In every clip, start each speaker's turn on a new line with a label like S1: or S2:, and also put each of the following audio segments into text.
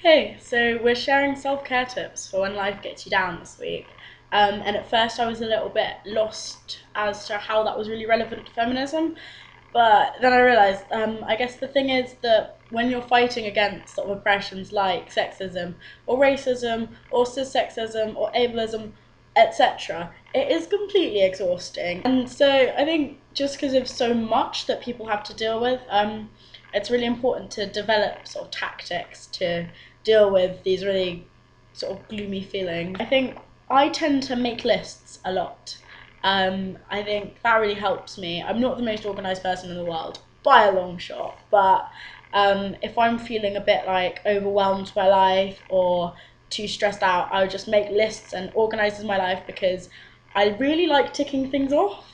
S1: Hey, so we're sharing self-care tips for when life gets you down this week. And at first I was a little bit lost as to how that was really relevant to feminism, but then I realised, I guess the thing is that when you're fighting against sort of oppressions like sexism or racism or cis-sexism or ableism, etc., it is completely exhausting. And so I think just because of so much that people have to deal with, it's really important to develop sort of tactics to deal with these really sort of gloomy feelings. I think I tend to make lists a lot. I think that really helps me. I'm not the most organised person in the world by a long shot, but if I'm feeling a bit like overwhelmed by life or too stressed out, I would just make lists and organises my life because I really like ticking things off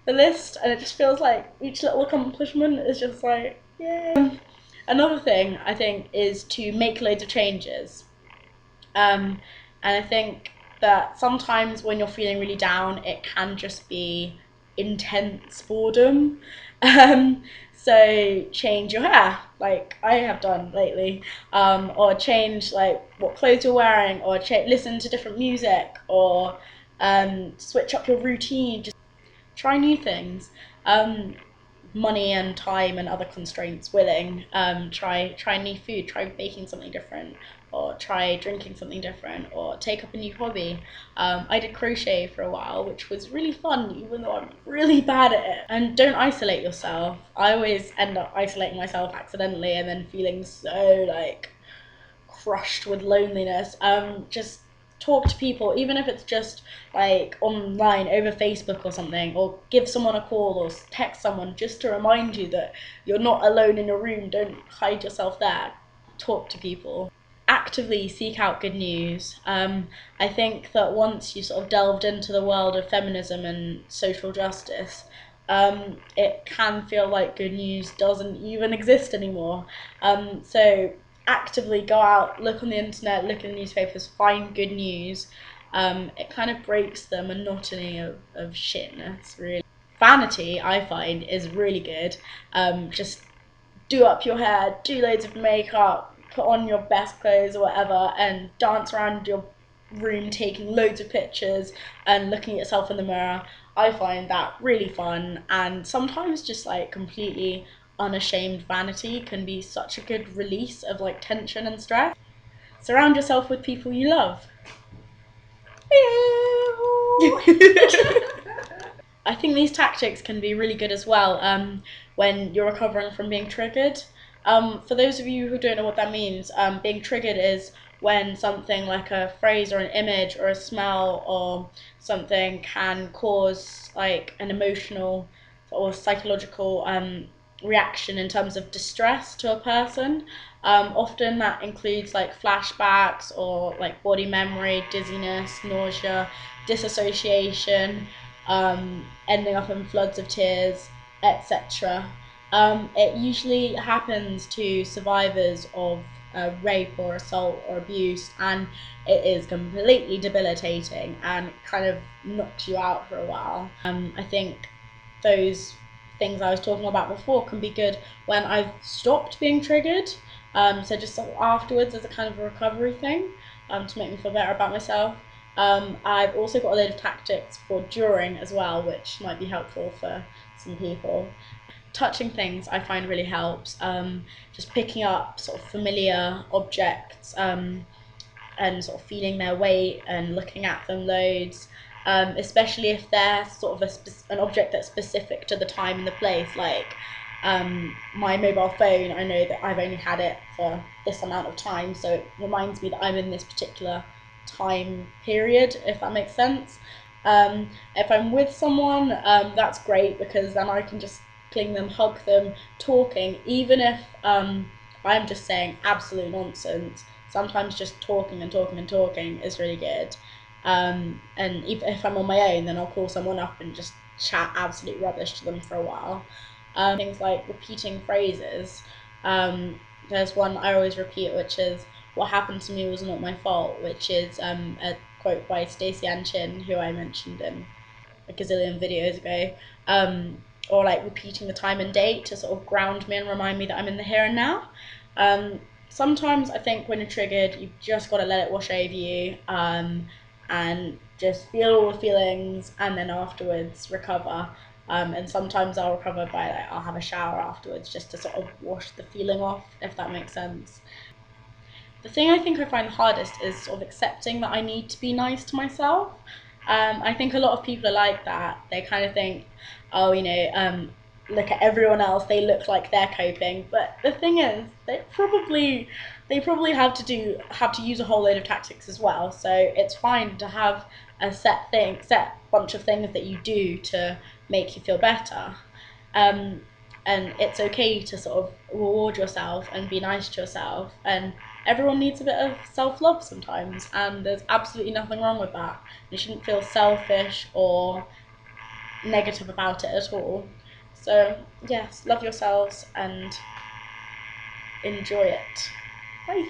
S1: the list, and it just feels like each little accomplishment is just like, yay. Another thing I think is to make loads of changes. And I think that sometimes when you're feeling really down, it can just be intense boredom. Um, so change your hair, like I have done lately, or change like what clothes you're wearing, or listen to different music, or switch up your routine. Just try new things. Um, Money and time and other constraints willing, try new food, try baking something different, or try drinking something different, or take up a new hobby. I did crochet for a while, which was really fun, even though I'm really bad at it. And don't isolate yourself. I always end up isolating myself accidentally and then feeling so like crushed with loneliness. Just talk to people, even if it's just like online over Facebook or something, or give someone a call or text someone just to remind you that you're not alone in your room. Don't hide yourself there. Talk to people. Actively seek out good news. I think that once you sort of delved into the world of feminism and social justice, it can feel like good news doesn't even exist anymore. So actively go out, look on the internet, look in the newspapers, find good news. It kind of breaks the monotony of shitness, really. Vanity, I find, is really good. Just do up your hair, do loads of makeup, put on your best clothes or whatever, and dance around your room taking loads of pictures and looking at yourself in the mirror. I find that really fun, and sometimes just like completely unashamed vanity can be such a good release of like tension and stress. Surround yourself with people you love. I think these tactics can be really good as well, when you're recovering from being triggered. For those of you who don't know what that means, being triggered is when something like a phrase or an image or a smell or something can cause like an emotional or psychological reaction in terms of distress to a person. Often that includes like flashbacks or like body memory, dizziness, nausea, disassociation, ending up in floods of tears, etc. It usually happens to survivors of rape or assault or abuse, and it is completely debilitating and kind of knocks you out for a while. I think those things I was talking about before can be good when I've stopped being triggered. So just sort of afterwards as a kind of a recovery thing, to make me feel better about myself. I've also got a load of tactics for during as well, which might be helpful for some people. Touching things I find really helps. Just picking up sort of familiar objects, and sort of feeling their weight and looking at them loads, especially if they're sort of an object that's specific to the time and the place. Like my mobile phone, I know that I've only had it for this amount of time, so it reminds me that I'm in this particular time period, if that makes sense. If I'm with someone, that's great because then I can just cling them, hug them, talking, even if I'm just saying absolute nonsense. Sometimes just talking and talking and talking is really good. And if I'm on my own, then I'll call someone up and just chat absolute rubbish to them for a while. Things like repeating phrases. There's one I always repeat, which is "What happened to me was not my fault," which is a quote by Stacey Ann Chin, who I mentioned in a gazillion videos ago. Or like repeating the time and date to sort of ground me and remind me that I'm in the here and now. sometimes I think when you're triggered, you've just got to let it wash over you, and just feel all the feelings, and then afterwards recover. And sometimes I'll recover by like I'll have a shower afterwards just to sort of wash the feeling off, if that makes sense. The thing I think I find the hardest is sort of accepting that I need to be nice to myself. I think a lot of people are like that. They kind of think, oh, look at everyone else. They look like they're coping, but the thing is, they probably have to use a whole load of tactics as well. So it's fine to have a set bunch of things that you do to make you feel better. Um, and it's okay to sort of reward yourself and be nice to yourself, and everyone needs a bit of self-love sometimes, and there's absolutely nothing wrong with that. You shouldn't feel selfish or negative about it at all. So yes, love yourselves and enjoy it. Bye.